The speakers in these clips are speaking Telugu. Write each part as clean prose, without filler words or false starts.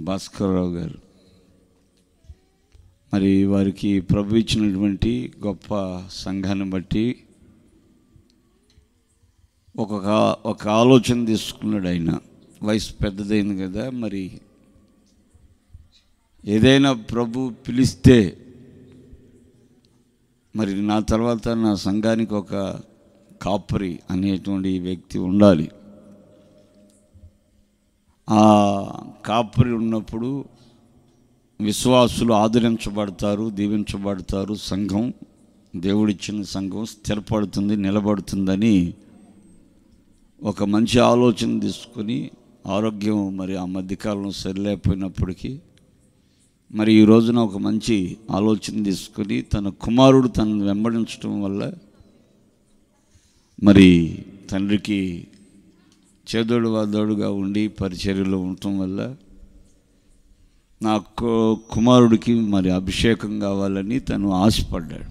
భాస్కర్రావు గారు. మరి వారికి ప్రభు ఇచ్చినటువంటి గొప్ప సంఘాన్ని బట్టి ఒక ఆలోచన తీసుకున్నాడు. ఆయన వయసు పెద్దదైంది కదా, మరి ఏదైనా ప్రభు పిలిస్తే మరి నా తర్వాత నా సంఘానికి ఒక కాపరి అనేటువంటి వ్యక్తి ఉండాలి. ఆ కాపరి ఉన్నప్పుడు విశ్వాసులు ఆదరించబడతారు, దీవించబడతారు, సంఘం దేవుడిచ్చిన సంఘం స్థిరపడుతుంది, నిలబడుతుందని ఒక మంచి ఆలోచన తీసుకొని, ఆరోగ్యం మరి ఆ మధ్యకాలంలో సరిలేకపోయినప్పటికీ మరి ఈ రోజున ఒక మంచి ఆలోచన తీసుకొని తన కుమారుడు తనను వెంబడించడం వల్ల మరి తండ్రికి చేదోడు వాదోడుగా ఉండి పరిచర్యలో ఉండటం వల్ల నా కుమారుడికి మరి అభిషేకం కావాలని తను ఆశపడ్డాడు.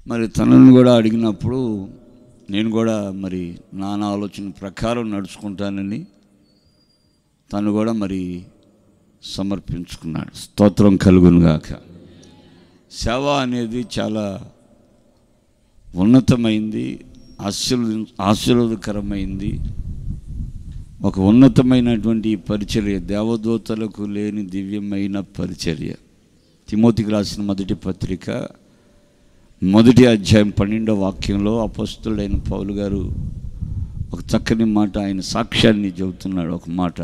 మరి తనను కూడా అడిగినప్పుడు నేను కూడా మరి నా ఆలోచన ప్రకారం నడుచుకుంటానని తను కూడా మరి సమర్పించుకున్నాడు. స్తోత్రం కలుగునుగాక. సేవ అనేది చాలా ఉన్నతమైంది, ఆశీర్వాదకరమైంది. ఒక ఉన్నతమైనటువంటి పరిచర్య, దేవదూతలకు లేని దివ్యమైన పరిచర్య. తిమోతికి రాసిన మొదటి పత్రిక 1వ అధ్యాయం 12వ వాక్యంలో అపోస్తలుడైన పౌలు గారు ఒక చక్కని మాట, ఆయన సాక్ష్యాన్ని చెబుతున్నాడు. ఒక మాట,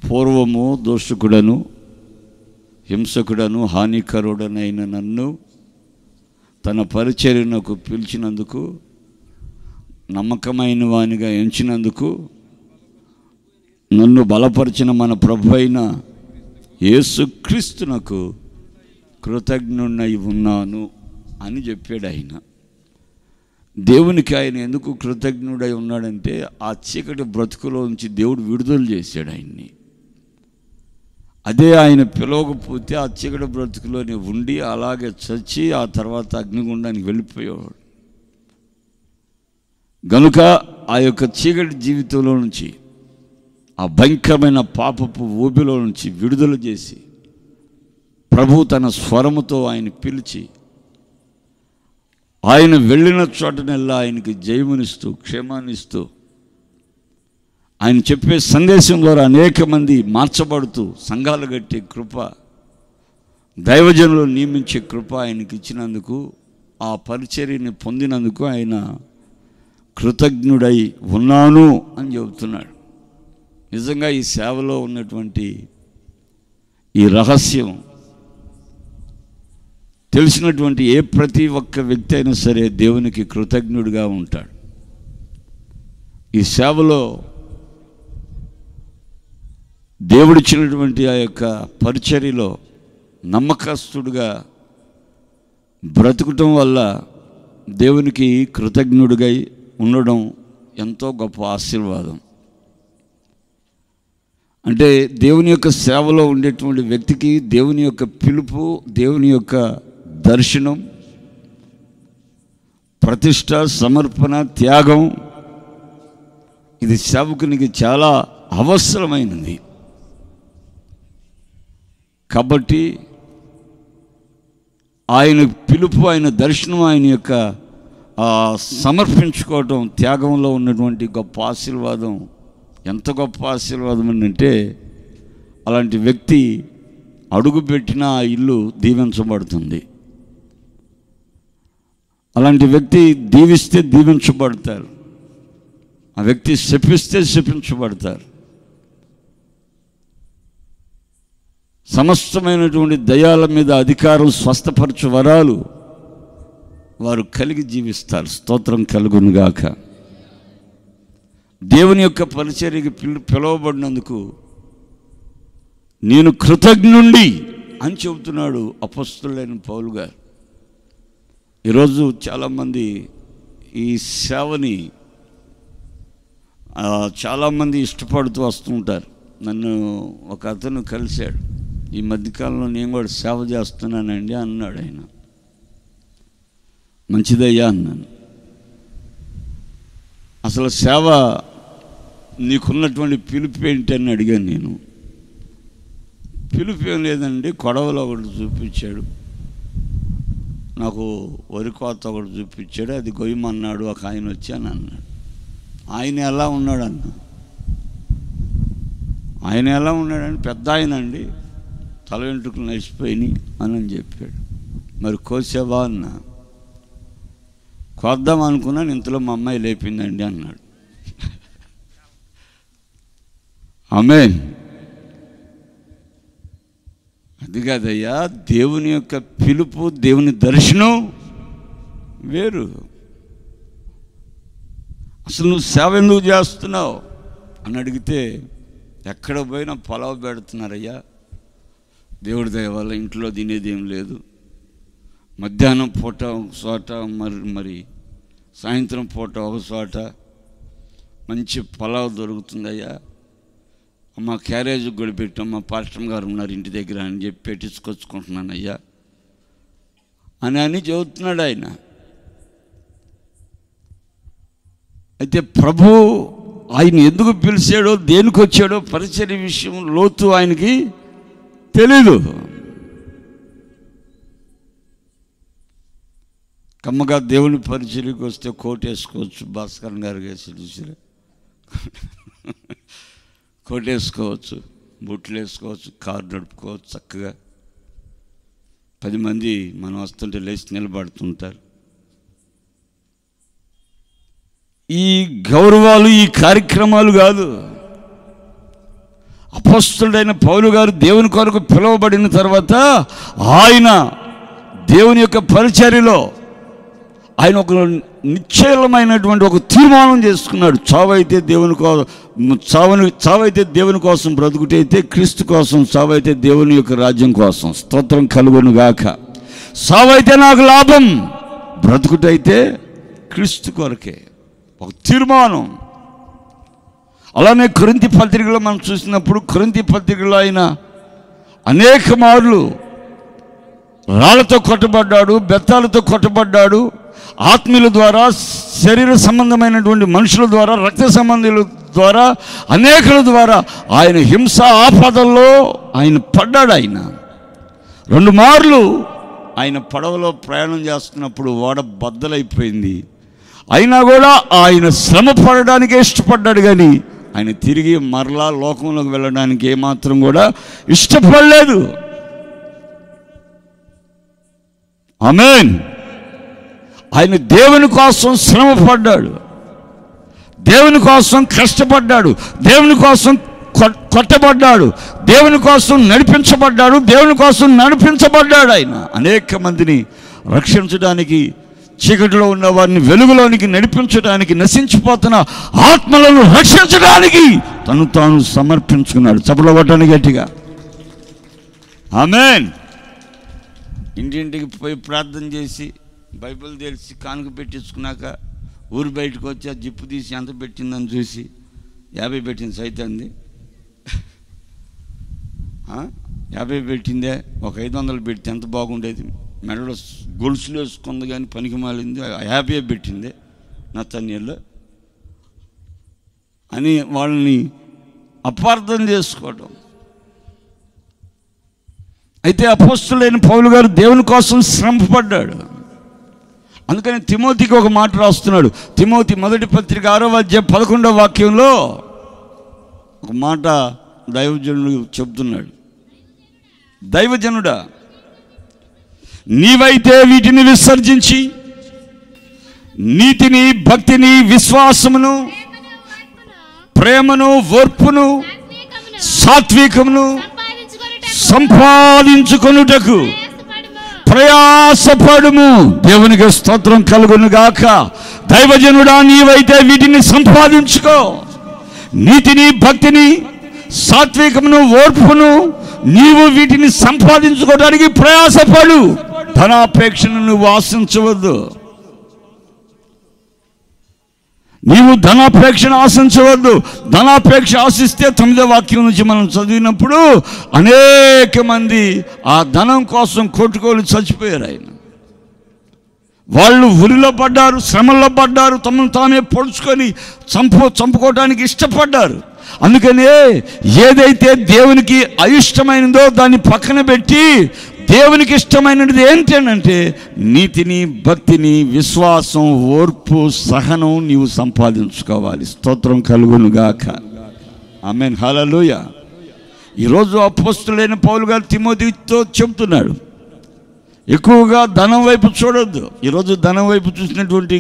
పూర్వము దోషకుడను హింసకుడను హానికరుడనైన నన్ను తన పరిచర్యకు పిలిచినందుకు, నమ్మకమైన వానిగా ఎంచినందుకు నన్ను బలపరిచిన మన ప్రభు అయిన యేసుక్రీస్తునకు కృతజ్ఞుడై ఉన్నాను అని చెప్పాడు. ఆయన దేవునికి ఆయన ఎందుకు కృతజ్ఞుడై ఉన్నాడంటే ఆ చీకటి బ్రతుకులో నుంచి దేవుడు విడుదల చేశాడు ఆయన్ని. అదే ఆయన పిలవకపోతే ఆ చీకటి బ్రతుకులోనే ఉండి అలాగే చచ్చి ఆ తర్వాత అగ్నిగుండానికి వెళ్ళిపోయేవాడు. గనుక ఆ యొక్క చీకటి జీవితంలో నుంచి, ఆ భయంకరమైన పాపపు ఊబిలో నుంచి విడుదల చేసి ప్రభు తన స్వరముతో ఆయన పిలిచి ఆయన వెళ్ళిన చోటనెల్లా ఆయనకి జయమునిస్తూ క్షేమాన్నిస్తూ ఆయన చెప్పే సందేశం ద్వారా అనేక మంది మార్చబడుతూ సంఘాలు కట్టే కృప, దైవజనులు నియమించే కృప ఆయనకి ఇచ్చినందుకు, ఆ పరిచర్యని పొందినందుకు ఆయన కృతజ్ఞుడై ఉన్నాను అని చెబుతున్నాడు. నిజంగా ఈ సేవలో ఉన్నటువంటి ఈ రహస్యం తెలిసినటువంటి ప్రతి ఒక్క వ్యక్తి అయినా సరే దేవునికి కృతజ్ఞుడిగా ఉంటాడు. ఈ సేవలో దేవుడిచ్చినటువంటి ఆ యొక్క పరిచర్యలో నమ్మకస్తుడిగా బ్రతుకటం వల్ల దేవునికి కృతజ్ఞుడిగా ఉండడం ఎంతో గొప్ప ఆశీర్వాదం. అంటే దేవుని యొక్క సేవలో ఉండేటువంటి వ్యక్తికి దేవుని యొక్క పిలుపు, దేవుని యొక్క దర్శనం, ప్రతిష్ట, సమర్పణ, త్యాగం, ఇది సేవకునికి చాలా అవసరమైనది. కాబట్టి ఆయన పిలుపు, ఆయన దర్శనం, ఆయన యొక్క సమర్పించుకోవటం, త్యాగంలో ఉన్నటువంటి గొప్ప ఆశీర్వాదం ఎంత గొప్ప ఆశీర్వాదం అంటే అలాంటి వ్యక్తి అడుగుపెట్టిన ఆ ఇల్లు దీవించబడుతుంది. అలాంటి వ్యక్తి దీవిస్తే దీవించబడతారు, ఆ వ్యక్తి శపిస్తే శపించబడతారు. సమస్తమైనటువంటి దయ్యాల మీద అధికారం, స్వస్థపరచు వరాలు వారు కలిగి జీవిస్తారు. స్తోత్రం కలుగునుగాక. దేవుని యొక్క పరిచర్యకి పిలువబడినందుకు నేను కృతజ్ఞుండి అని చెబుతున్నాడు అపోస్తలుడైన పౌలు గారు. ఈరోజు చాలామంది ఈ సేవని చాలామంది ఇష్టపడుతూ వస్తుంటారు. నన్ను ఒక అతను కలిశాడు, ఈ మధ్యకాలంలో నేను కూడా సేవ చేస్తున్నానండి అన్నాడు. ఆయన మంచిదయ్యా అన్నాను. అసలు సేవ నీకున్నటువంటి పిలుపు ఏంటి అని అడిగాను నేను. పిలుపు ఏం లేదండి, కొడవలో ఒకటి చూపించాడు, నాకు వరి కోత ఒకటి చూపించాడు, అది గొయ్యమన్నాడు ఒక ఆయన వచ్చి అని అన్నాడు. ఆయన ఎలా ఉన్నాడు అన్న, ఆయన ఎలా ఉన్నాడని పెద్ద ఆయన అండి, తల వెంట్రుకలు నడిచిపోయినాయి అని చెప్పాడు. మరి కోసావా అన్న, కోద్దాం అనుకున్నాను, ఇంతలో మా అమ్మాయి లేపిందండి అన్నాడు. ఆమేన్. అది కాదయ్యా, దేవుని యొక్క పిలుపు, దేవుని దర్శనం వేరు. అసలు నువ్వు సేవ ఎందుకు చేస్తున్నావు అని అడిగితే, ఎక్కడ పోయినా పొలవ పెడుతున్నారయ్యా, దేవుడి దయ వల్ల ఇంట్లో తినేదేం లేదు, మధ్యాహ్నం పూట ఒక చోట, మరి సాయంత్రం పూట ఒక చోట మంచి పొలావ్ దొరుకుతుందయ్యా, అమ్మ క్యారేజ్కి కూడా పెట్టాం, మా పాస్టర్ గారు ఉన్నారు ఇంటి దగ్గర అని చెప్పి పెట్టించుకొచ్చుకుంటున్నాను అయ్యా అని చెబుతున్నాడు ఆయన. అయితే ప్రభు ఆయన ఎందుకు పిలిచాడో, దేనికి వచ్చాడో, పరిచర్య విషయం లోతు ఆయనకి తెలీదు. కమ్మగా దేవుని పరిచర్యకు వస్తే కోట్ వేసుకోవచ్చు, భాస్కర్ గారు వేసి చూసిరా, కోట్ వేసుకోవచ్చు, బుట్లు వేసుకోవచ్చు, కారు నడుపుకోవచ్చు చక్కగా. 10 మంది మనం వస్తుంటే లేచి నిలబడుతుంటారు. ఈ గౌరవాలు, ఈ కార్యక్రమాలు కాదు. అపొస్తలుడైన పౌలు గారు దేవుని కొరకు పిలువబడిన తర్వాత ఆయన దేవుని యొక్క పరిచర్యలో ఆయన ఒక నిశ్చలమైనటువంటి ఒక తీర్మానం చేసుకున్నాడు. చావైతే దేవుని కోసం బ్రతుకుటైతే క్రీస్తు కోసం, చావైతే దేవుని యొక్క రాజ్యం కోసం. స్తోత్రం కలుగును గాక. చావైతే నాకు లాభం, బ్రతుకుటైతే క్రీస్తు కొరకే. ఒక తీర్మానం. అలానే కొరింథీ పత్రికలో మనం చూసినప్పుడు, కొరింథీ పత్రికలో ఆయన అనేక మార్లు రాళ్లతో కొట్టబడ్డాడు, బెత్తాలతో కొట్టబడ్డాడు. ఆత్మీయుల ద్వారా, శరీర సంబంధమైనటువంటి మనుషుల ద్వారా, రక్త సంబంధుల ద్వారా, అనేకుల ద్వారా ఆయన హింస ఆపదల్లో ఆయన పడ్డాడు. ఆయన 2 మార్లు ఆయన పడవలో ప్రయాణం చేస్తున్నప్పుడు ఓడ బద్దలైపోయింది. అయినా కూడా ఆయన శ్రమ పడడానికే ఇష్టపడ్డాడు, కానీ ఆయన తిరిగి మరలా లోకంలోకి వెళ్ళడానికి ఏమాత్రం కూడా ఇష్టపడలేదు. ఆమేన్. ఆయన దేవుని కోసం శ్రమ పడ్డాడు, దేవుని కోసం కష్టపడ్డాడు, దేవుని కోసం కొట్టబడ్డాడు, దేవుని కోసం నడిపించబడ్డాడు, దేవుని కోసం నడిపించబడ్డాడు. ఆయన అనేక మందిని రక్షించడానికి, చీకటిలో ఉన్న వారిని వెలుగులోనికి నడిపించడానికి, నశించిపోతున్న ఆత్మలను రక్షించడానికి తను తాను సమర్పించుకున్నాడు. చప్పట్లు కొట్టండి గట్టిగా. ఆమేన్. ఇంటింటికి పోయి ప్రార్థన చేసి, బైబిల్ తెలిసి కానుక పెట్టించుకున్నాక ఊరు బయటకు వచ్చి ఆ జిప్పు తీసి ఎంత పెట్టిందని చూసి 50 పెట్టింది సైతంది. 50 పెట్టిందే, ఒక 500 పెడితే ఎంత బాగుండేది, మెడలో గొలుసులు వేసుకుంది కానీ పనికి మాలింది, 50 పెట్టిందే నతన్యేలు అని వాళ్ళని అపార్థం చేసుకోవడం. అయితే అపోస్తలుడైన పౌలు గారు దేవుని కోసం శ్రమపడ్డాడు. అందుకని తిమోతికి ఒక మాట రాస్తున్నాడు. తిమోతి 1వ పత్రిక 6వ అధ్యాయం 11వ వాక్యంలో ఒక మాట దైవజనుడు చెప్తున్నాడు. దైవజనుడా, నీవైతే వీటిని విసర్జించి నీతిని, భక్తిని, విశ్వాసమును, ప్రేమను, ఓర్పును, సాత్వికమును సంపాదించుకొనుటకు ప్రయాసపడుము. దేవునికి స్తోత్రం కలుగును గాక. దైవజనుడా, నీవైతే వీటిని సంపాదించుకో. నీతిని, భక్తిని, సాత్వికమును, ఓర్పును నీవు వీటిని సంపాదించుకోవడానికి ప్రయాసపడు. ధనాపేక్షను నువ్వు ఆశించవద్దు. నీవు ధనాపేక్షను ఆశించవద్దు. ధనాపేక్ష ఆశిస్తే 9వ వాక్యం నుంచి మనం చదివినప్పుడు అనేక మంది ఆ ధనం కోసం కొట్టుకొని చచ్చిపోయారు. ఆయన వాళ్ళు ఉరిలో పడ్డారు, శ్రమల్లో పడ్డారు, తమను తామే పొడుచుకొని చంపుకోవడానికి ఇష్టపడ్డారు. అందుకనే ఏదైతే దేవునికి అయిష్టమైనదో దాన్ని పక్కన పెట్టి దేవునికి ఇష్టమైనది ఏంటంటే నీతిని, భక్తిని, విశ్వాసం, ఓర్పు, సహనం నీవు సంపాదించుకోవాలి. స్తోత్రం కలుగును గాక. ఆమేన్, హల్లెలూయా. ఈరోజు అపోస్తలుడైన పౌలు గారు తిమోతితో చెబుతున్నాడు, ఎక్కువగా ధనం వైపు చూడొద్దు. ఈరోజు ధనం వైపు చూసినటువంటి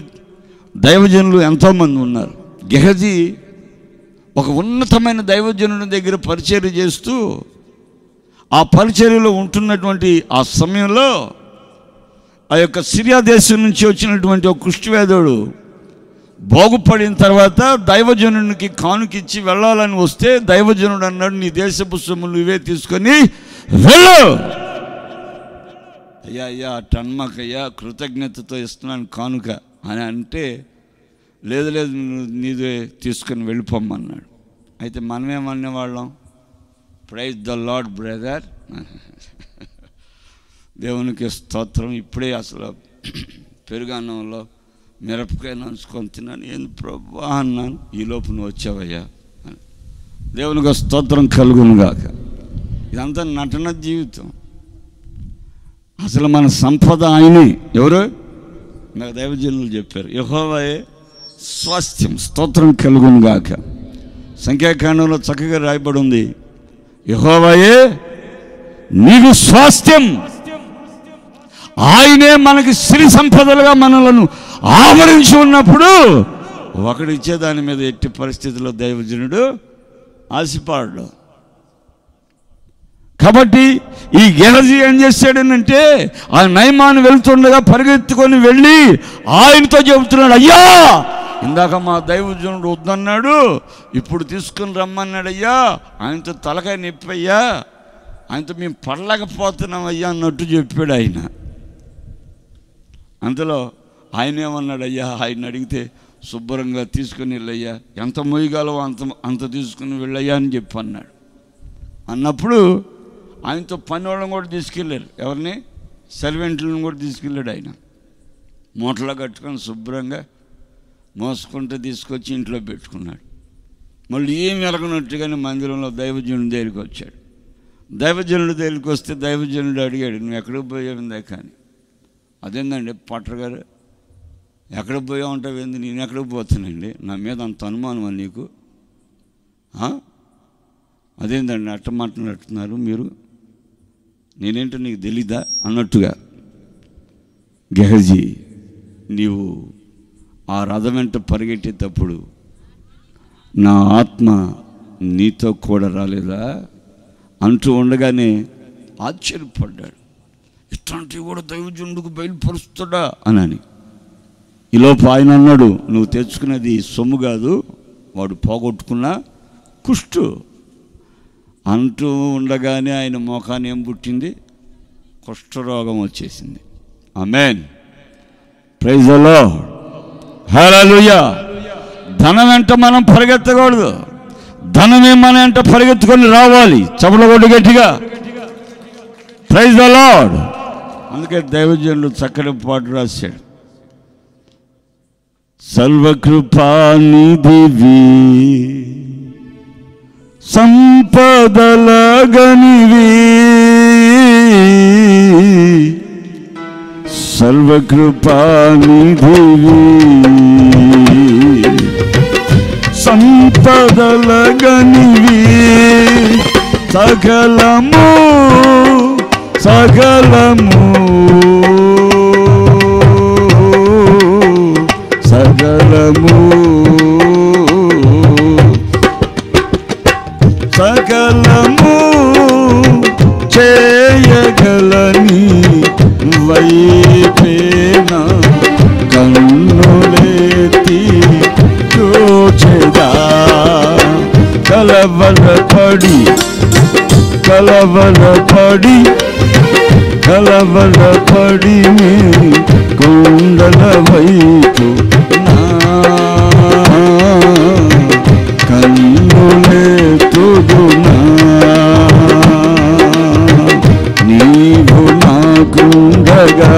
దైవజనులు ఎంతోమంది ఉన్నారు. గెహజీ ఒక ఉన్నతమైన దైవజనుని దగ్గర పరిచర్య చేస్తూ ఆ పరిచర్యలో ఉంటున్నటువంటి ఆ సమయంలో ఆ యొక్క సిరియా దేశం నుంచి వచ్చినటువంటి ఒక కుష్ఠవ్యాధుడు బాగుపడిన తర్వాత దైవజనునికి కానుకిచ్చి వెళ్ళాలని వస్తే దైవజనుడు అన్నాడు, నీ దేశపు సొమ్ములు నువ్వే తీసుకొని వెళ్ళు. అయ్యా అయ్యా టన్మాకయ్యా, కృతజ్ఞతతో ఇస్తున్నాను కానుక అని అంటే, లేదు లేదు నీదే తీసుకొని వెళ్ళిపోమన్నాడు. అయితే మనమేమనేవాళ్ళం, ప్రైజ్ ద లార్డ్ బ్రదర్, దేవునికి స్తోత్రం. ఇప్పుడే అసలు పెరుగన్నంలో మిరపకాయ నంచుకొని తిన్నాను, ఏంది ప్రభా అన్నాను, ఈలోపు నువ్వు వచ్చావయ్యా అని. దేవునికి స్తోత్రం కలుగును గాక. ఇదంతా నటన జీవితం. అసలు మన సంపద ఆయనే. ఎవరు? నాకు దైవజనులు చెప్పారు, యెహోవాయే స్వాస్థ్యం. స్తోత్రం కలుగును గాక. సంఖ్యాకాండంలో చక్కగా రాయబడి ఉంది, యెహోవాయే నీకు స్వాస్థ్యం. ఆయనే మనకి సిరి సంపదలుగా మనలను ఆవరించి ఉన్నప్పుడు ఒకడు ఇచ్చేదాని మీద ఎట్టి పరిస్థితుల్లో దైవజనుడు ఆశపడ్డాడు. కాబట్టి ఈ గెహజీ ఏం చేశాడనంటే, ఆ నయమాను వెళ్తుండగా పరిగెత్తుకొని వెళ్ళి ఆయనతో చెబుతున్నాడు, అయ్యా ఇందాక మా దైవజనుడు వద్దన్నాడు, ఇప్పుడు తీసుకుని రమ్మన్నాడు అయ్యా, ఆయనతో తలకాయ నొప్పయ్యా, ఆయనతో మేము పడలేకపోతున్నాం అయ్యా అన్నట్టు చెప్పాడు ఆయన. అంతలో ఆయన ఏమన్నాడు, అయ్యా ఆయన అడిగితే శుభ్రంగా తీసుకుని వెళ్ళయ్యా, ఎంత మొయ్యగలవో అంత తీసుకుని వెళ్ళయ్యా అని చెప్పి అన్నాడు. అన్నప్పుడు ఆయనతో పని వాళ్ళని కూడా తీసుకెళ్ళారు. ఎవరిని? సర్వెంట్లను కూడా తీసుకెళ్ళాడు ఆయన. మూటలో కట్టుకొని శుభ్రంగా మోసుకుంటూ తీసుకొచ్చి ఇంట్లో పెట్టుకున్నాడు. మళ్ళీ ఏమి ఎరగనట్టుగానే మందిరంలో దైవజనుడి దగ్గరికి వచ్చాడు. దైవజనుడి దగ్గరికి వస్తే దైవజనుడు అడిగాడు, నువ్వు ఎక్కడికి పోయావుందా కానీ. అదేందండి పాటర్ గారు, ఎక్కడికి పోయా ఉంటావు ఏంది, నేను ఎక్కడికి పోతానండి, నా మీద అంత అనుమానమా నీకు? అదేందండి అట్ట మాట్లాడుతున్నారు మీరు, నేనేంటో నీకు తెలీదా అన్నట్టుగా. గెహజీ, నీవు ఆ రథం వెంట పరిగెట్టేటప్పుడు నా ఆత్మ నీతో కూడా రాలేదా అంటూ ఉండగానే ఆశ్చర్యపడ్డాడు. ఇట్లాంటివి కూడా దైవజనుడికి బయలుపరుస్తాడా అని. ఈలోపు ఆయన అన్నాడు, నువ్వు తెచ్చుకున్నది సొమ్ము కాదు, వాడు పోగొట్టుకున్న కుష్టు అంటూ ఉండగానే ఆయన మోకాన్ని ఏం పుట్టింది? కుష్ఠరోగం వచ్చేసింది. ఆమేన్, ప్రైజ్ ది లార్డ్, హల్లెలూయా. ధనం వెంట మనం పరిగెత్తకూడదు, ధనమే మన వెంట పరిగెత్తుకొని రావాలి. చపల కొట్టు గట్టిగా, ప్రైజ్ ది లార్డ్. అందుకే దైవజనులు చక్కటి పాట రాశాడు, సర్వకృపానిధివి సంపదలగనివి, సర్వకృపానిధివి సంపదలగనివి, సకలము సకలము సకలము సకలము చేయగలని వైపేన కన్నులెత్తి చూచెదా, కలవరపడి కలవరపడి కలవరపడి కొండల వైపు నా కన్నులెత్తుదునా, నీవు నాకుండగా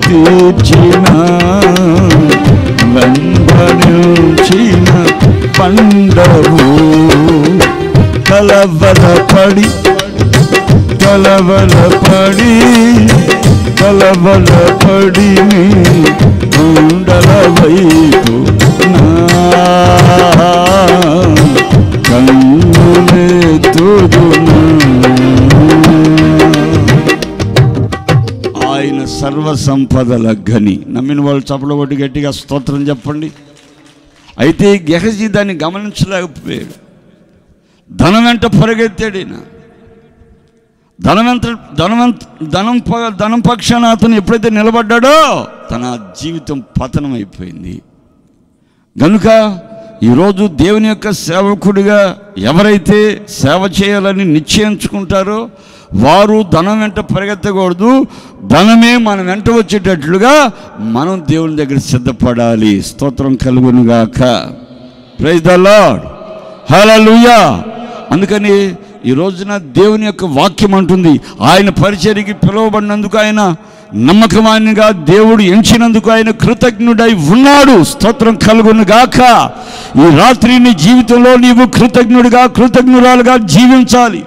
తీర్చిన వెంబడించిన పండవు కలవరపడి గుండల వైపు కన్నులెత్తుదునా. ఆయన సర్వ సంపదల గని. నమ్మిన వాళ్ళు చప్పలు కొట్టి గట్టిగా స్తోత్రం చెప్పండి. అయితే గెహజీ దాన్ని గమనించలేకపోయాడు. ధనం వెంట పరిగెత్తాడు. ఈయన ధనం పక్షాన అతను ఎప్పుడైతే నిలబడ్డాడో తన జీవితం పతనం అయిపోయింది. కనుక ఈరోజు దేవుని యొక్క సేవకుడిగా ఎవరైతే సేవ చేయాలని నిశ్చయించుకుంటారో వారు ధనం వెంట పరిగెత్తకూడదు. ధనమే మన వెంట వచ్చేటట్లుగా మనం దేవుని దగ్గర సిద్ధపడాలి. స్తోత్రం కలుగునుగాక. Praise the lord. హల్లెలూయా. అందుకని ఈ రోజున దేవుని యొక్క వాక్యం అంటుంది, ఆయన పరిచర్యకి పిలువబడినందుకు, ఆయన నమ్మకమానిగా దేవుడు ఎంచినందుకు ఆయన కృతజ్ఞుడై ఉన్నాడు. స్తోత్రం కలుగునుగాక. ఈ రాత్రి నీ జీవితంలో నీవు కృతజ్ఞురాలుగా జీవించాలి.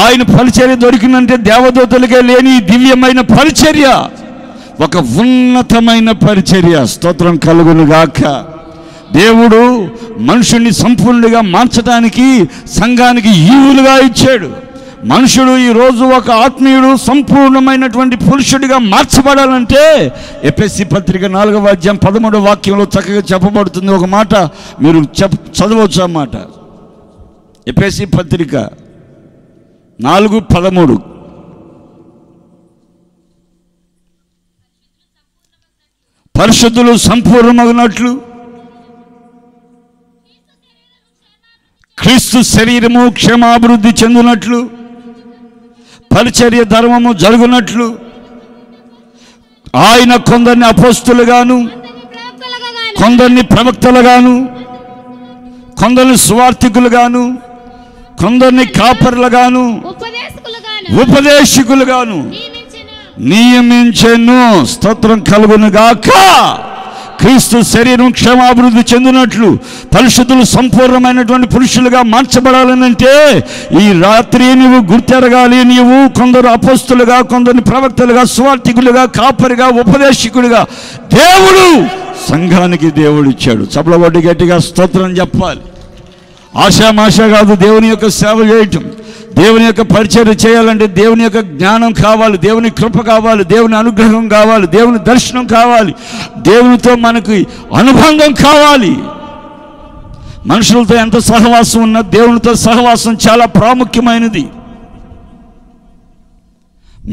ఆయన పరిచర్య దొరికిందంటే దేవదూతలకే లేని దివ్యమైన పరిచర్య, ఒక ఉన్నతమైన పరిచర్య. స్తోత్రం కలుగునుగాక. దేవుడు మనుషుణ్ణి సంపూర్ణంగా మార్చడానికి సంఘానికి ఈవులుగా ఇచ్చాడు. మనుషుడు ఈరోజు ఒక ఆత్మీయుడు సంపూర్ణమైనటువంటి పురుషుడిగా మార్చబడాలంటే ఎఫెసీ పత్రిక 4వ అధ్యాయం 13వ వాక్యంలో చక్కగా చెప్పబడుతుంది. ఒక మాట మీరు చదవచ్చు. అన్నమాట ఎఫెసీ పత్రిక 4:13. పరిశుద్ధులు సంపూర్ణమగినట్లు క్రీస్తు శరీరము క్షేమాభివృద్ధి చెందినట్లు పరిచర్య ధర్మము జరుగునట్లు ఆయన కొందరిని అపోస్తులుగాను, కొందరిని ప్రవక్తలుగాను, కొందరిని సువార్థికులుగాను, కొందరిని కాపరులుగాను, ఉపదేశకులుగాను నియమించెను. స్తోత్రం కలుగునుగాక. క్రీస్తు శరీరం క్షేమాభివృద్ధి చెందినట్లు పరిశుద్ధులు సంపూర్ణమైనటువంటి పురుషులుగా మార్చబడాలనంటే ఈ రాత్రి నీవు గుర్తెరగాలి. నీవు కొందరు అపోస్తులుగా, కొందరిని ప్రవక్తలుగా, సువార్థికులుగా, కాపరిగా, ఉపదేశకులుగా దేవుడు సంఘానికి దేవుడు ఇచ్చాడు. చప్పలబొట్టి గట్టిగా స్తోత్రం చెప్పాలి. ఆశామాష కాదు దేవుని యొక్క సేవ చేయటం. దేవుని యొక్క పరిచర్య చేయాలంటే దేవుని యొక్క జ్ఞానం కావాలి, దేవుని కృప కావాలి, దేవుని అనుగ్రహం కావాలి, దేవుని దర్శనం కావాలి, దేవునితో మనకి అనుబంధం కావాలి. మనుషులతో ఎంత సహవాసం ఉన్నా దేవునితో సహవాసం చాలా ప్రాముఖ్యమైనది.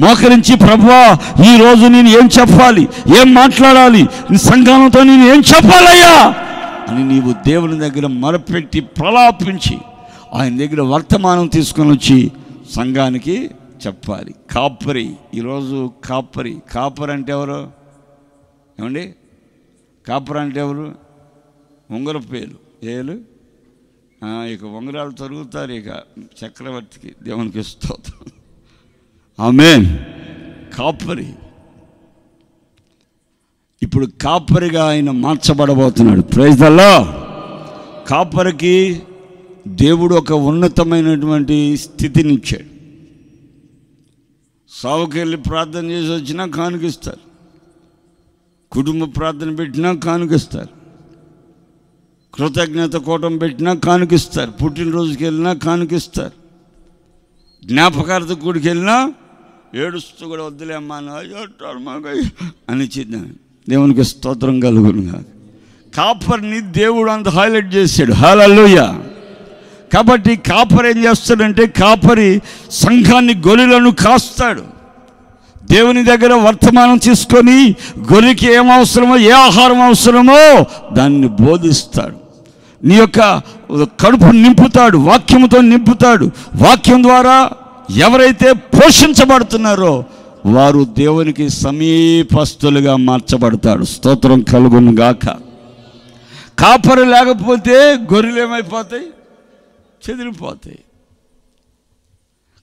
మోకరించి ప్రభువా ఈరోజు నేను ఏం చెప్పాలి, ఏం మాట్లాడాలి, సంఘంతో నేను ఏం చెప్పాలయ్యా అని నీవు దేవుని దగ్గర మొరపెట్టి ప్రలాపించి ఆయన దగ్గర వర్తమానం తీసుకొని వచ్చి సంఘానికి చెప్పాలి. కాపరి. ఈరోజు కాపరి అంటే ఎవరు ఏమండి? కాపరి అంటే ఎవరు? ఉంగరపేలు ఏలు ఇక ఉంగరాలు తరుగుతారు ఇక చక్రవర్తికి. దేవునికి స్తోత్రం. ఆమేన్. కాపరి. ఇప్పుడు కాపరిగా ఆయన మార్చబడబోతున్నాడు. Praise the lord. కాపరికి దేవుడు ఒక ఉన్నతమైనటువంటి స్థితిని ఇచ్చాడు. సావుకి వెళ్ళి ప్రార్థన చేసి వచ్చినా కానుకిస్తారు, కుటుంబ ప్రార్థన పెట్టినా కానుకిస్తారు, కృతజ్ఞత కూటం పెట్టినా కానుకిస్తారు, పుట్టినరోజుకి వెళ్ళినా కానుకిస్తారు, జ్ఞాపకార్థ గుడికి వెళ్ళినా ఏడుస్తూ కూడా వద్దులే అమ్మా అని చిన్నాను. దేవునికి స్తోత్రం కలుగునుగా. కాపర్ని దేవుడు అంత హైలైట్ చేశాడు. హల్లెలూయా. కాబట్టి కాపరి ఏం చేస్తాడంటే కాపరి సంఘాన్ని గొర్రెలను కాస్తాడు. దేవుని దగ్గర వర్తమానం తీసుకొని గొర్రెకి ఏం అవసరమో, ఏ ఆహారం అవసరమో దాన్ని బోధిస్తాడు. నీ యొక్క కడుపు నింపుతాడు, వాక్యముతో నింపుతాడు. వాక్యం ద్వారా ఎవరైతే పోషించబడుతున్నారో వారు దేవునికి సమీపస్తులుగా మార్చబడతాడు. స్తోత్రం కలుగును గాక. కాపరి లేకపోతే గొర్రెలు ఏమైపోతాయి? చెదిరిపోతాయి.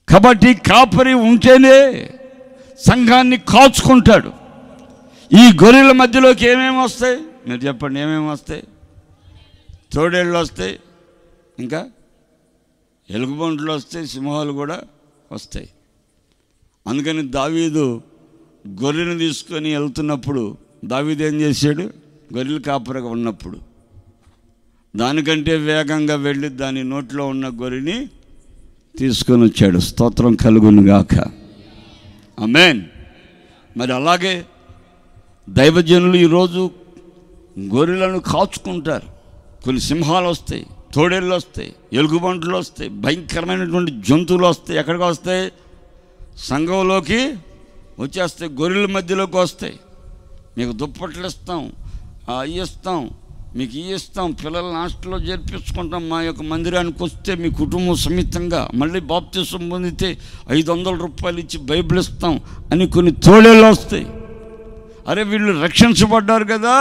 కాబట్టి కాపరి ఉంటేనే సంఘాన్ని కాచుకుంటాడు. ఈ గొర్రెల మధ్యలోకి ఏమేమి వస్తాయి? మీరు చెప్పండి, ఏమేమి వస్తాయి? తోడేళ్ళు వస్తాయి, ఇంకా ఎలుగుబంట్లు వస్తాయి, సింహాలు కూడా వస్తాయి. అందుకని దావీదు గొర్రెను తీసుకొని వెళ్తున్నప్పుడు దావీదు ఏం చేశాడు? గొర్రెలు కాపరిగా ఉన్నప్పుడు దానికంటే వేగంగా వెళ్ళి దాని నోట్లో ఉన్న గొర్రెని తీసుకొని వచ్చాడు. స్తోత్రం కలుగును గాక. ఆమేన్. మరి అలాగే దైవజనులు ఈరోజు గొర్రెలను కాచుకుంటారు. కొన్ని సింహాలు వస్తాయి, తోడేళ్ళు వస్తాయి, ఎలుగుబంట్లు వస్తాయి, భయంకరమైనటువంటి జంతువులు వస్తాయి. ఎక్కడికి వస్తాయి? సంఘంలోకి వచ్చేస్తాయి, గొర్రెల మధ్యలోకి వస్తాయి. మీకు దుప్పట్లు ఇస్తాం, ఇస్తాం, మీకు ఇస్తాం, పిల్లల్ని హాస్టల్లో చేర్పించుకుంటాం, మా యొక్క మందిరానికి వస్తే మీ కుటుంబం సమితంగా మళ్ళీ బాప్తిసం పొందితే 500 రూపాయలు ఇచ్చి బైబిల్ ఇస్తాం అని కొన్ని తోడేళ్ళు వస్తాయి. అరే వీళ్ళు రక్షించబడ్డారు కదా,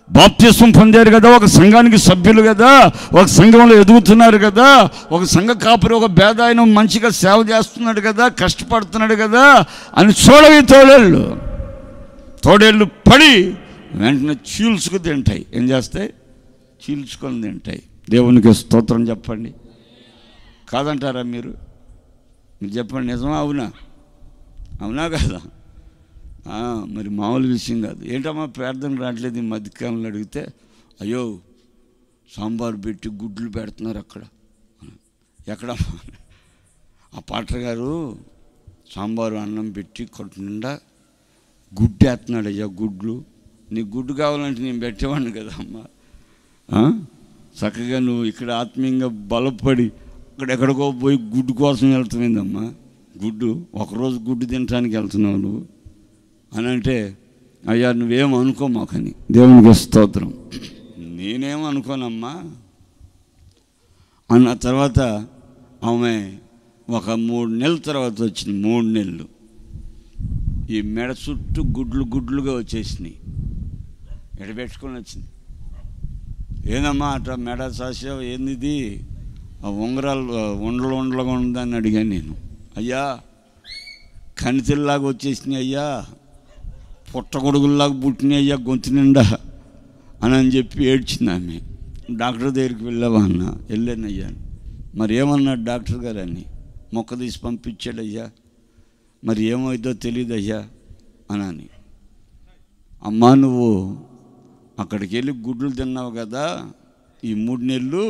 బాప్తిసం పొందారు కదా, ఒక సంఘానికి సభ్యులు కదా, ఒక సంఘంలో ఎదుగుతున్నారు కదా, ఒక సంఘ కాపరి ఒక భేదాయన మంచిగా సేవ చేస్తున్నాడు కదా, కష్టపడుతున్నాడు కదా అని చూడవి తోడేళ్ళు పడి వెంటనే చీల్చుకు తింటాయి. ఏం చేస్తాయి? చీల్చుకొని తింటాయి. దేవునికి స్తోత్రం చెప్పండి. కాదంటారా మీరు? చెప్పండి, నిజమా? అవునా? అవునా కదా? మరి మామూలు విషయం కాదు. ఏంటమ్మా ప్రార్థన రావట్లేదు ఈ మధ్యకాలంలో అడిగితే, అయ్యో సాంబారు పెట్టి గుడ్లు పెడుతున్నారు అక్కడ. ఎక్కడమ్మా? ఆ పాటర్ గారు సాంబారు అన్నం పెట్టి కొట్టు నిండా గుడ్డు వేస్తున్నాడు. అయ్యా గుడ్లు, నీకు గుడ్డు కావాలంటే నేను పెట్టేవాడిని కదా అమ్మా. చక్కగా నువ్వు ఇక్కడ ఆత్మీయంగా బలపడి అక్కడెక్కడికో పోయి గుడ్డు కోసం వెళ్తున్నాయిందమ్మా. గుడ్డు ఒకరోజు గుడ్డు తినడానికి వెళ్తున్నావు నువ్వు అని అంటే, అయ్యా నువ్వేం అనుకో మాకని. దేవునికి స్తోత్రం. నేనేమనుకోనమ్మా అన్న తర్వాత ఆమె ఒక 3 నెలల తర్వాత వచ్చింది. 3 నెలలు ఈ మెడ చుట్టూ గుడ్లుగా వచ్చేసినాయి. ఎడబెట్టుకొని వచ్చింది. ఏదమ్మా అట్లా మెడ సాసావు, ఏంది ఆ ఉంగరాలు ఉండలుగా ఉందని అడిగాను నేను. అయ్యా కణితిల్లాగా వచ్చేసినాయి అయ్యా, పుట్టగొడుగుల్లాగా పుట్టినాయి అయ్యా గొంతు నిండా అని చెప్పి ఏడ్చింది ఆమె. డాక్టర్ దగ్గరికి వెళ్ళావా అన్న? వెళ్ళానయ్యా. మరి ఏమన్నాడు డాక్టర్ గారు అని? మొక్క తీసి పంపించాడయ్యా, మరి ఏమైందో తెలియదయ్యా అని. అమ్మా నువ్వు అక్కడికి వెళ్ళి గుడ్లు తిన్నావు కదా ఈ 3 నెలలు,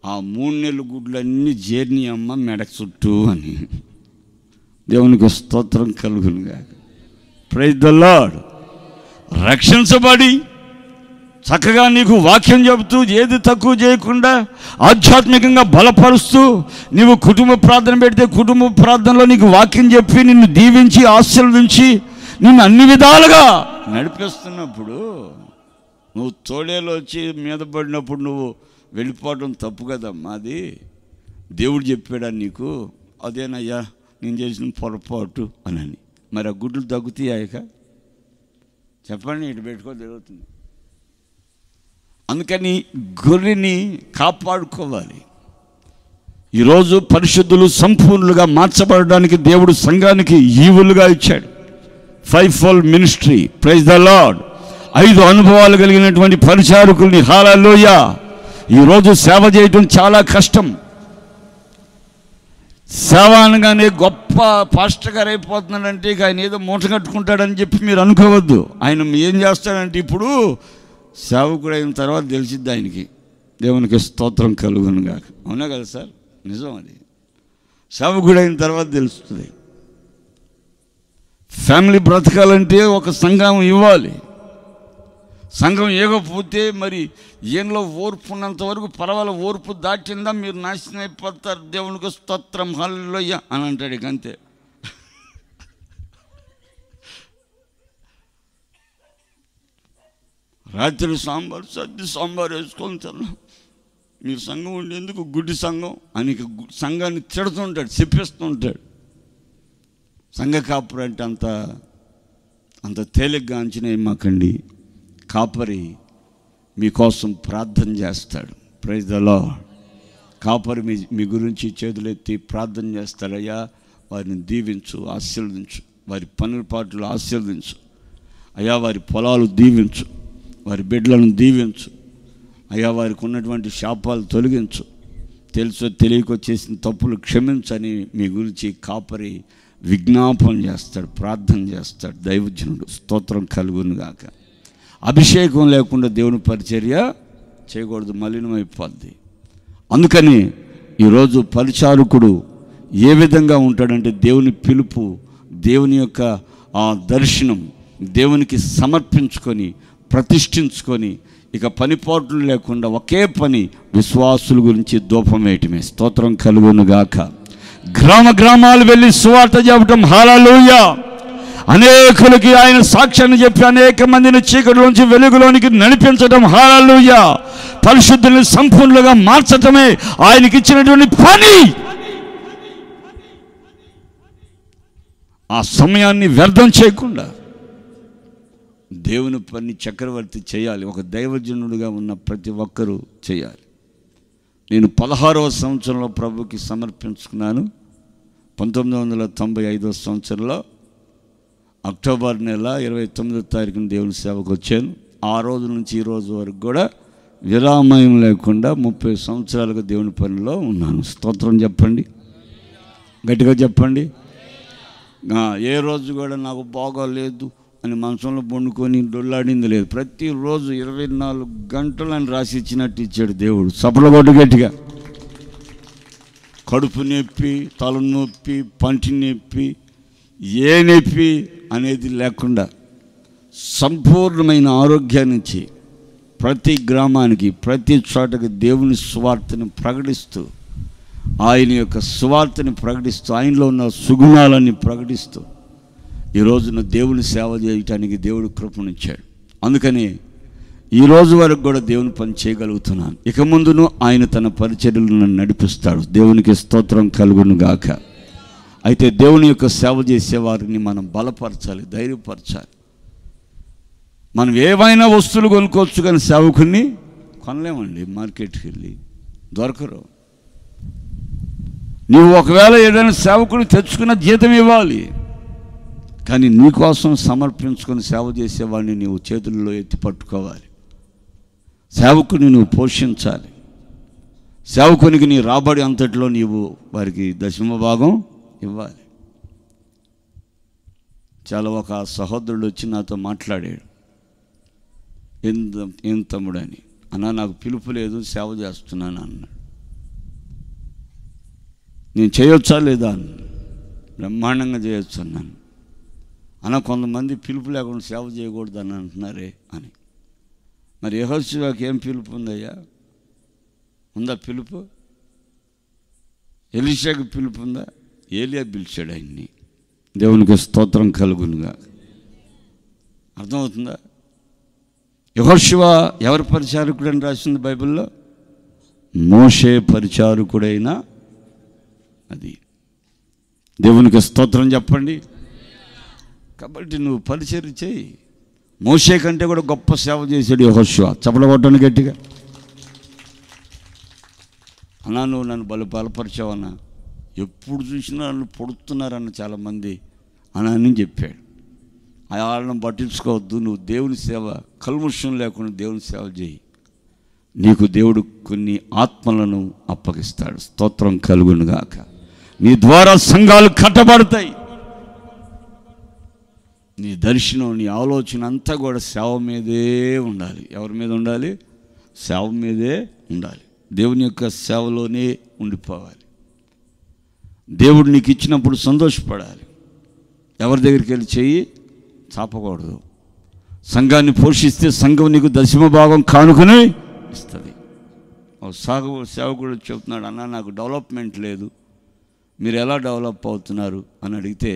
ఆ 3 నెలలు గుడ్లు అన్నీ చేరిని అమ్మ మెడ చుట్టూ అని. దేవునికి స్తోత్రం కలుగునుగా. Praise the lord. రక్షించబడి చక్కగా నీకు వాక్యం చెబుతూ ఏది తక్కువ చేయకుండా ఆధ్యాత్మికంగా బలపరుస్తూ నీవు కుటుంబ ప్రార్థన పెడితే కుటుంబ ప్రార్థనలో నీకు వాక్యం చెప్పి నిన్ను దీవించి ఆశీర్వదించి నిన్ను అన్ని విధాలుగా నడిపిస్తున్నప్పుడు నువ్వు తోడేలు వచ్చి మీద పడినప్పుడు నువ్వు వెళ్ళిపోవడం తప్పు కదమ్మా. అది దేవుడు చెప్పాడా నీకు? అదేనయ్యా నేను చేసిన పొరపాటు అని. మరి ఆ గుడ్లు తగ్గుతాయాక చెప్పండి, ఇటు పెట్టుకో జరుగుతుంది. అందుకని గొర్రెని కాపాడుకోవాలి. ఈరోజు పరిశుద్ధులు సంపూర్ణులుగా మార్చబడడానికి దేవుడు సంఘానికి ఈవులుగా ఇచ్చాడు. 5-fold ministry. Praise the lord. 5 అనుభవాలు కలిగినటువంటి పరిచారకుల్ని. హల్లెలూయా. ఈరోజు సేవ చేయడం చాలా కష్టం. సేవ అనగానే గొప్ప పాస్టర్ గారు అయిపోతున్నాడంటే ఇక ఆయన ఏదో మూట కట్టుకుంటాడని చెప్పి మీరు అనుకోవద్దు. ఆయన ఏం చేస్తాడంటే ఇప్పుడు సేవకుడు అయిన తర్వాత తెలిసిద్ది ఆయనకి. దేవునికి స్తోత్రం కలుగునుగా. అవునా కదా సార్? నిజం. అది సేవకుడు అయిన తర్వాత తెలుస్తుంది. ఫ్యామిలీ బ్రతకాలంటే ఒక సంఘం ఇవ్వాలి. సంఘం ఏగపోతే మరి ఏంలో ఓర్పు ఉన్నంత వరకు పర్వాలేదు, ఓర్పు దాటిందా మీరు నాశనం అయిపోతారు. దేవునికి స్తోత్రం హల్లెలూయా అని అంటాడు. ఇక అంతే. రాత్రి సాంబార్ వేసుకొని తిన్నాం. మీరు సంఘం ఉండేందుకు గుడ్డి సంఘం అని సంఘాన్ని తిడుతుంటాడు, చెప్పేస్తుంటాడు. సంఘ కాపరి అంటే అంత తేలిగ్గా అంచనా మాకండి. కాపరి మీకోసం ప్రార్థన చేస్తాడు. Praise the Lord. కాపరి మీ గురించి చేతులెత్తి ప్రార్థన చేస్తాడు. అయ్యా వారిని దీవించు, ఆశీర్వదించు, వారి పనుల పాటలు ఆశీర్వదించు, అయ్యా వారి పొలాలు దీవించు, వారి బిడ్డలను దీవించు అయ్యా, వారికి ఉన్నటువంటి శాపాలు తొలగించు, తెలుసో తెలియకో చేసిన తప్పులు క్షమించని మీ గురించి కాపరి విజ్ఞాపన చేస్తాడు, ప్రార్థన చేస్తాడు దైవజనుడు. స్తోత్రం కలుగును గాక. అభిషేకం లేకుండా దేవుని పరిచర్య చేయకూడదు, మలినమైపోద్ది. అందుకని ఈరోజు పరిచారకుడు ఏ విధంగా ఉంటాడంటే దేవుని పిలుపు, దేవుని యొక్క ఆ దర్శనం దేవునికి సమర్పించుకొని ప్రతిష్ఠించుకొని ఇక పనిపాట్లు లేకుండా ఒకే పని విశ్వాసుల గురించి ధూపం వేయటమే. స్తోత్రం కలుగును గాక. గ్రామ గ్రామాలు వెళ్ళి సువార్త చెప్పటం, హల్లెలూయా. అనేకులకి ఆయన సాక్ష్యాన్ని చెప్పి అనేక మందిని చీకటిలోంచి వెలుగులోనికి నడిపించడం, హల్లెలూయా. పరిశుద్ధుల్ని సంపూర్ణంగా మార్చటమే ఆయనకి ఇచ్చినటువంటి పని. ఆ సమయాన్ని వ్యర్థం చేయకుండా దేవుని పని చక్రవర్తి చేయాలి. ఒక దైవజనుడిగా ఉన్న ప్రతి ఒక్కరూ చేయాలి. నేను 16వ సంవత్సరంలో ప్రభుకి సమర్పించుకున్నాను. 1995వ సంవత్సరంలో అక్టోబర్ నెల 29వ తారీఖున దేవుని సేవకు వచ్చాను. ఆ రోజు నుంచి ఈ రోజు వరకు కూడా విరామయం లేకుండా 30 సంవత్సరాలుగా దేవుని పనిలో ఉన్నాను. స్తోత్రం చెప్పండి, గట్టిగా చెప్పండి. ఏ రోజు కూడా నాకు బాగోలేదు అని మనసులో పండుకొని డొల్లాడింది లేదు. ప్రతిరోజు 24 గంటలు అని రాసి ఇచ్చినట్టు ఇచ్చాడు దేవుడు. సపలగొడ్డు గట్టిగా. కడుపు నొప్పి, తలనొప్పి, పంటి నొప్పి, ఏ నొప్పి అనేది లేకుండా సంపూర్ణమైన ఆరోగ్యాన్ని ఇచ్చి ప్రతి గ్రామానికి ప్రతి చోటకి దేవుని సువార్తను ప్రకటిస్తూ, ఆయన యొక్క సువార్తని ప్రకటిస్తూ, ఆయనలో ఉన్న సుగుణాలని ప్రకటిస్తూ ఈ రోజున దేవుని సేవ చేయటానికి దేవుడు కృపనిచ్చాడు. అందుకని ఈ రోజు వరకు కూడా దేవుని పని చేయగలుగుతున్నాను. ఇక ముందును ఆయన తన పరిచర్యలను నడిపిస్తాడు. దేవునికి స్తోత్రం కలుగును గాక. అయితే దేవుని యొక్క సేవ చేసే వారిని మనం బలపరచాలి, ధైర్యపరచాలి. మనం ఏవైనా వస్తువులు కొనుక్కోవచ్చు కానీ సేవకుని కొనలేమండి. మార్కెట్కి వెళ్ళి దొరకరు. నీవు ఒకవేళ ఏదైనా సేవకుని తెచ్చుకున్న జీతం ఇవ్వాలి, కానీ నీకోసం సమర్పించుకొని సేవ చేసేవాడిని నీవు చేతుల్లో ఎత్తి పట్టుకోవాలి. సేవకుని నువ్వు పోషించాలి. సేవకునికి నీ రాబడి అంతటిలో నీవు వారికి 10వ భాగం ఇవ్వాలి. చాలా ఒక సహోదరుడు వచ్చి నాతో మాట్లాడాడు. ఏం తమ్ముడని. అన్నా నాకు పిలుపు లేదు, సేవ చేస్తున్నాను అన్నాడు. నేను చేయొచ్చా లేదా అన్న. బ్రహ్మాండంగా చేయొచ్చు అన్నాను. అన్న కొంతమంది పిలుపు లేకుండా సేవ చేయకూడదు అని అంటున్నారే అని. మరి యెహోషువకి ఏం పిలుపు ఉందయ్యా? ఉందా పిలుపు? ఎలీషాకి పిలుపు ఉందా? ఏలియా పిలిచాడు ఆయన్ని. దేవునికి స్తోత్రం కలుగునుగా. అర్థమవుతుందా? యెహోషువ ఎవరి పరిచారకుడని రాసింది బైబిల్లో? మోషే పరిచారకుడైన. అది దేవునికి స్తోత్రం చెప్పండి. కాబట్టి నువ్వు పరిచర్య చేయి. మోషే కంటే కూడా గొప్ప సేవ చేశాడు యెహోషువ. చప్పట్లు కొట్టండి గట్టిగా. అన్నా నువ్వు నన్ను బలపరిచావన్నా, ఎప్పుడు చూసినా నన్ను పొడుతున్నారన్న చాలామంది అని చెప్పాడు. ఆ వాళ్ళని పట్టించుకోవద్దు. నువ్వు దేవుని సేవ కల్ముషం లేకుండా దేవుని సేవ చేయి. నీకు దేవుడు కొన్ని ఆత్మలను అప్పగిస్తాడు. స్తోత్రం కలుగును గాక. నీ ద్వారా సంఘాలు కట్టబడతాయి. నీ దర్శనం, నీ ఆలోచన అంతా కూడా సేవ మీదే ఉండాలి. ఎవరి మీద ఉండాలి? సేవ మీదే ఉండాలి. దేవుని యొక్క సేవలోనే ఉండిపోవాలి. దేవుడు నీకు ఇచ్చినప్పుడు సంతోషపడాలి. ఎవరి దగ్గరికి వెళ్ళి చెయ్యి చాపకూడదు. సంఘాన్ని పోషిస్తే సంఘం నీకు 10వ భాగం కానుకొని ఇస్తుంది. సేవకుడు చెప్తున్నాడు, అన్న నాకు డెవలప్మెంట్ లేదు, మీరు ఎలా డెవలప్ అవుతున్నారు అని అడిగితే,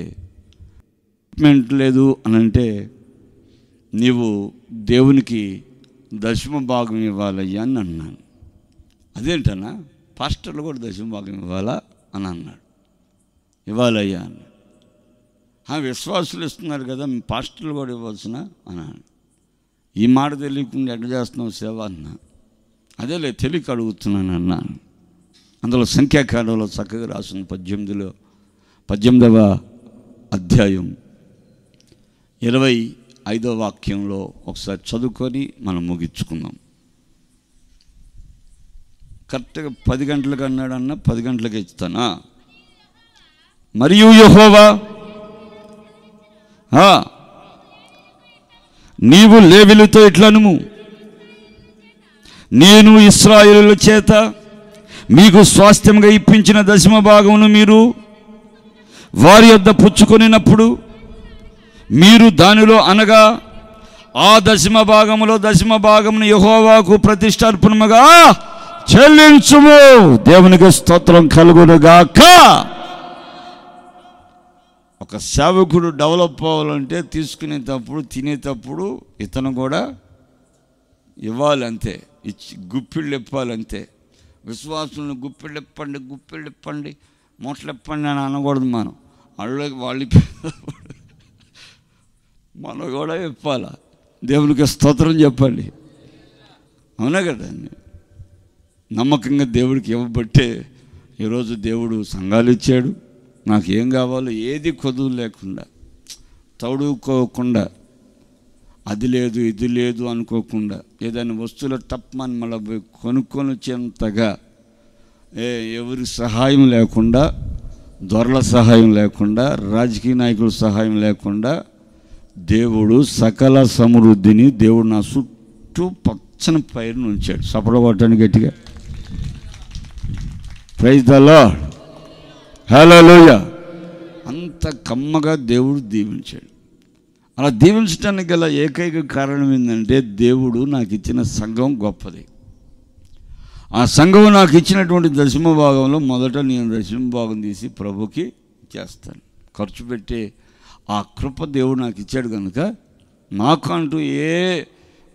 డెవలప్మెంట్ లేదు అని అంటే నీవు దేవునికి 10వ భాగం ఇవ్వాలయ్యా అని అన్నాను. అదేంటన్నా పాస్టర్లు కూడా 10వ భాగం ఇవ్వాలా అని అన్నాడు. ఇవ్వాలయ్యా అని. విశ్వాసులు ఇస్తున్నారు కదా, మీ పాస్టర్లు కూడా ఇవ్వాల్సిన అన్నాను. ఈ మాట తెలియకుండా ఎట్లా చేస్తున్నావు సేవ అన్నా. అదేలే తెలియక అడుగుతున్నాను అన్నాను. అందులో సంఖ్యాకాండంలో చక్కగా రాసిన 18వ అధ్యాయం 5వ వాక్యంలో ఒకసారి చదువుకొని మనం ముగించుకుందాం. కరెక్ట్గా 10 గంటలకు అన్నాడన్న 10 గంటలకు ఇస్తానా? మరియు యెహోవా నీవు లేవీయులతో ఇట్లనుము, నేను ఇశ్రాయేలుల చేత మీకు స్వాస్థ్యంగా ఇప్పించిన 10వ భాగమును మీరు వారి యొద్ద పుచ్చుకొనినప్పుడు మీరు దానిలో అనగా ఆ 10వ భాగములో 10వ భాగమును యెహోవాకు ప్రతిష్టార్పణముగా చెల్లించుము. దేవునికి స్తోత్రం కలుగునుగాక. ఒక సేవకుడు డెవలప్ అవ్వాలంటే తీసుకునేటప్పుడు తినేటప్పుడు ఇతను కూడా ఇవ్వాలి, అంతే. ఇచ్చి గుప్పిళ్ళు ఇప్పాలంతే. విశ్వాసులను గుప్పిళ్ళు ఇప్పండి మూటలు ఇప్పండి అని అనకూడదు. మనం వాళ్ళు మనం కూడా ఇప్పాలా. దేవునికి స్తోత్రం చెప్పండి. అవునా కదండి? నమ్మకంగా దేవుడికి ఇవ్వబట్టే ఈరోజు దేవుడు సంఘాలు ఇచ్చాడు. నాకు ఏం కావాలో ఏది కొదువు లేకుండా, తౌడుకోకుండా, అది లేదు ఇది లేదు అనుకోకుండా, ఏదైనా వస్తువులు తప్పమని మళ్ళీ కొనుక్కొని వచ్చేంతగా ఎవరి సహాయం లేకుండా, దొరల సహాయం లేకుండా, రాజకీయ నాయకుల సహాయం లేకుండా దేవుడు సకల సమృద్ధిని దేవుడు నా చుట్టూ పచ్చని పైరును ఉంచాడు. సపడ కొట్టడానికి గట్టిగా ప్రైజ్ ద లార్డ్, హల్లెలూయా. అంత కమ్మగా దేవుడు దీవించాడు. అలా దీవించడానికి గల ఏకైక కారణం ఏంటంటే దేవుడు నాకు ఇచ్చిన సంఘం గొప్పది. ఆ సంఘం నాకు ఇచ్చినటువంటి 10వ భాగంలో మొదట నేను 10వ భాగం తీసి ప్రభుకి చేస్తాను. ఖర్చు పెట్టే ఆ కృప దేవుడు నాకు ఇచ్చాడు కనుక నాకు అంటూ ఏ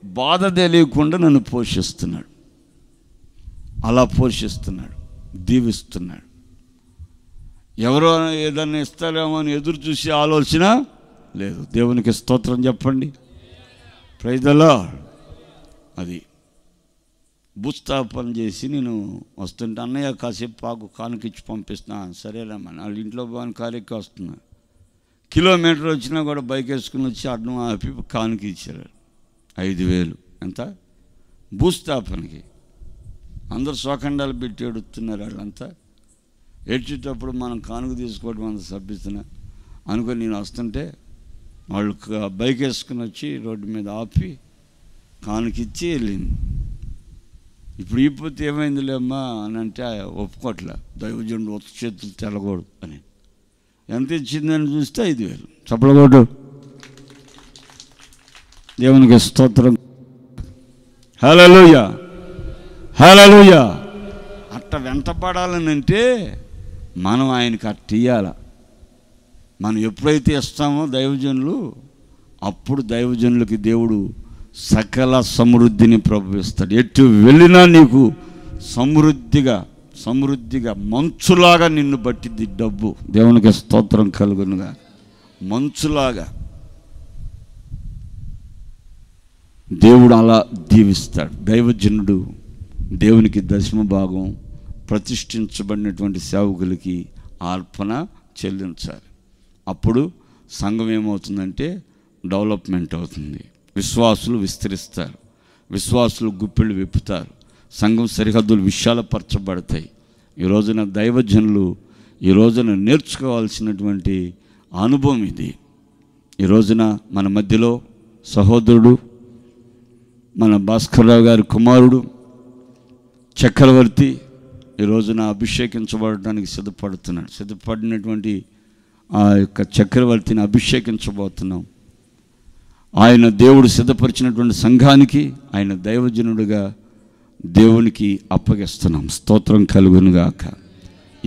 బాధ తెలియకుండా నన్ను పోషిస్తున్నాడు. అలా పోషిస్తున్నాడు, దీవిస్తున్నాడు. ఎవరో ఏదన్నా ఇస్తారేమో అని ఎదురు చూసి ఆలోచన లేదు. దేవునికి స్తోత్రం చెప్పండి. Praise the Lord. అది భూస్థాపన చేసి నేను వస్తుంటే అన్నయ్య కాసేపు పాకు కానుకిచ్చి పంపిస్తున్నా. సరేనమ్మా, వాళ్ళ ఇంట్లో బాగా కారెక్కి వస్తున్నా. కిలోమీటర్ వచ్చినా కూడా బైక్ వేసుకుని వచ్చి అడ్డం ఆపి కానుక ఇచ్చారు. 5,000. ఎంత? భూస్థాపనకి. అందరు శోఖండాలు పెట్టి ఎడుతున్నారు. వాళ్ళంతా ఏడ్చేటప్పుడు మనం కానుక తీసుకోవడం అంత సభ్యతన అనుకొని నేను వస్తుంటే వాళ్ళు బైక్ వేసుకుని వచ్చి రోడ్డు మీద ఆపి కానుకిచ్చి వెళ్ళింది. ఇప్పుడు ఇకపోతే ఏమైందిలేమ్మా అని అంటే ఒప్పుకోట్లే. దైవజనుడు ఒత్త చేతులు తెల్లకూడదు అని. ఎంత ఇచ్చిందని చూస్తే 5,000. చప్పలగొట్టు. దేవునికి స్తోత్రం. హల్లెలూయా, హల్లెలూయా. అట్ట వెంటపడాలని అంటే మనం ఆయనకి అట్ట ఇయ్యాల. మనం ఎప్పుడైతే ఇస్తామో దైవజనులు, అప్పుడు దైవజనులకి దేవుడు సకల సమృద్ధిని ప్రభువిస్తాడు. ఎటు వెళ్ళినా నీకు సమృద్ధిగా మంచులాగా నిన్ను బట్టిద్ది డబ్బు. దేవునికి స్తోత్రం కలుగునుగా. మంచులాగా దేవుడు అలా దీవిస్తాడు. దైవజనుడు దేవునికి 10వ భాగం ప్రతిష్ఠించబడినటువంటి సేవకులకి అర్పణ చెల్లించాలి. అప్పుడు సంఘం ఏమవుతుందంటే డెవలప్మెంట్ అవుతుంది. విశ్వాసులు విస్తరిస్తారు, విశ్వాసులు గుప్పిళ్ళు విప్పుతారు, సంఘం సరిహద్దులు విశాలపరచబడతాయి. ఈ రోజున దైవజనులు ఈ రోజున నేర్చుకోవాల్సినటువంటి అనుభవం ఇది. ఈ రోజున మన మధ్యలో సహోదరుడు, మన భాస్కర్రావు గారి కుమారుడు చక్రవర్తి ఈ రోజున అభిషేకించబడటానికి సిద్ధపడినటువంటి ఆ యొక్క చక్రవర్తిని అభిషేకించబోతున్నాం. ఆయన దేవుడు సిద్ధపరిచినటువంటి సంఘానికి ఆయన దైవజనుడిగా దేవునికి అప్పగిస్తున్నాం. స్తోత్రం కలుగునుగాక.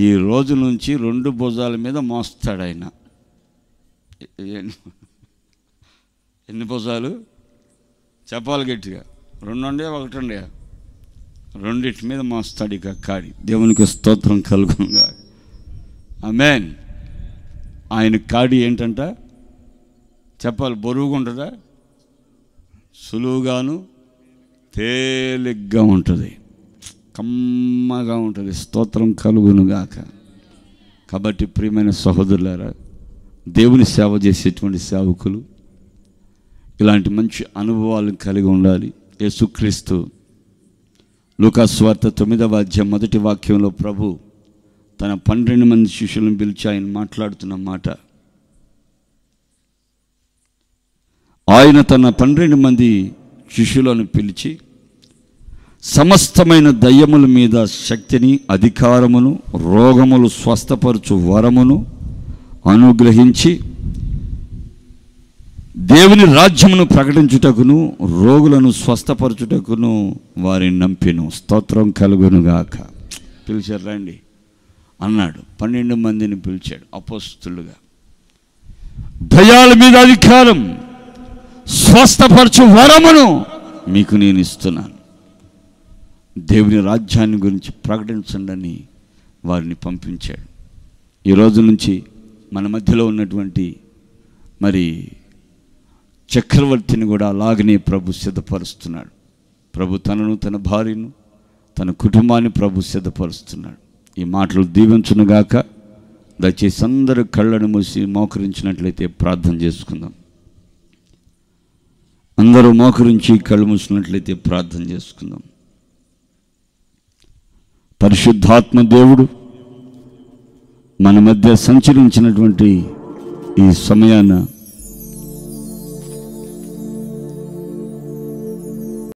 ఈ రోజు నుంచి 2 భుజాల మీద మోస్తాడు ఆయన. ఎన్ని భుజాలు చెప్పాలి గట్టిగా? 2 1 రెండిటి మీద మోస్తాడు ఇక కాడి. దేవునికి స్తోత్రం కలుగునుగాక. ఆమేన్. ఆయన కాడి ఏంటంట చెప్పాలి? బరువుగా ఉంటుందా? సులువుగాను తేలిగ్గా ఉంటుంది, కమ్మగా ఉంటుంది. స్తోత్రం కలుగునుగాక. కాబట్టి ప్రియమైన సహోదరులారా, దేవుని సేవ చేసేటువంటి సేవకులు ఇలాంటి మంచి అనుభవాలను కలిగి ఉండాలి. యేసుక్రీస్తు లూకాసు సువార్త 9వ అధ్యాయం 1వ వాక్యంలో ప్రభు తన 12 మంది శిష్యులను పిలిచి ఆయన మాట్లాడుతున్న మాట, ఆయన తన 12 మంది శిష్యులను పిలిచి సమస్తమైన దయ్యముల మీద శక్తిని, అధికారమును, రోగములు స్వస్థపరచు వరమును అనుగ్రహించి దేవుని రాజ్యమును ప్రకటించుటకును రోగులను స్వస్థపరచుటకును వారిని నంపెను. స్తోత్రం కలుగునుగాక. పిలిచారు, రండి అన్నాడు. 12 మందిని పిలిచాడు అపోస్తలుగా. దయ్యాల మీద అధికారం, స్వస్థపరచు వరమును మీకు నేను ఇస్తున్నాను, దేవుని రాజ్యాన్ని గురించి ప్రకటించండి అని వారిని పంపించాడు. ఈ రోజు నుంచి మన మధ్యలో ఉన్నటువంటి మరి చక్రవర్తిని కూడా అలాగనే ప్రభు సిద్ధపరుస్తున్నాడు. ప్రభు తనను, తన భార్యను, తన కుటుంబాన్ని ప్రభు సిద్ధపరుస్తున్నాడు. ఈ మాటలు దీవించునుగాక. దయచేసి అందరూ కళ్ళను మూసి మోకరించినట్లయితే ప్రార్థన చేసుకుందాం. అందరూ మోకరించి కళ్ళు మూసినట్లయితే ప్రార్థన చేసుకుందాం. పరిశుద్ధాత్మ దేవుడు మన మధ్య సంచరించినటువంటి ఈ సమయాన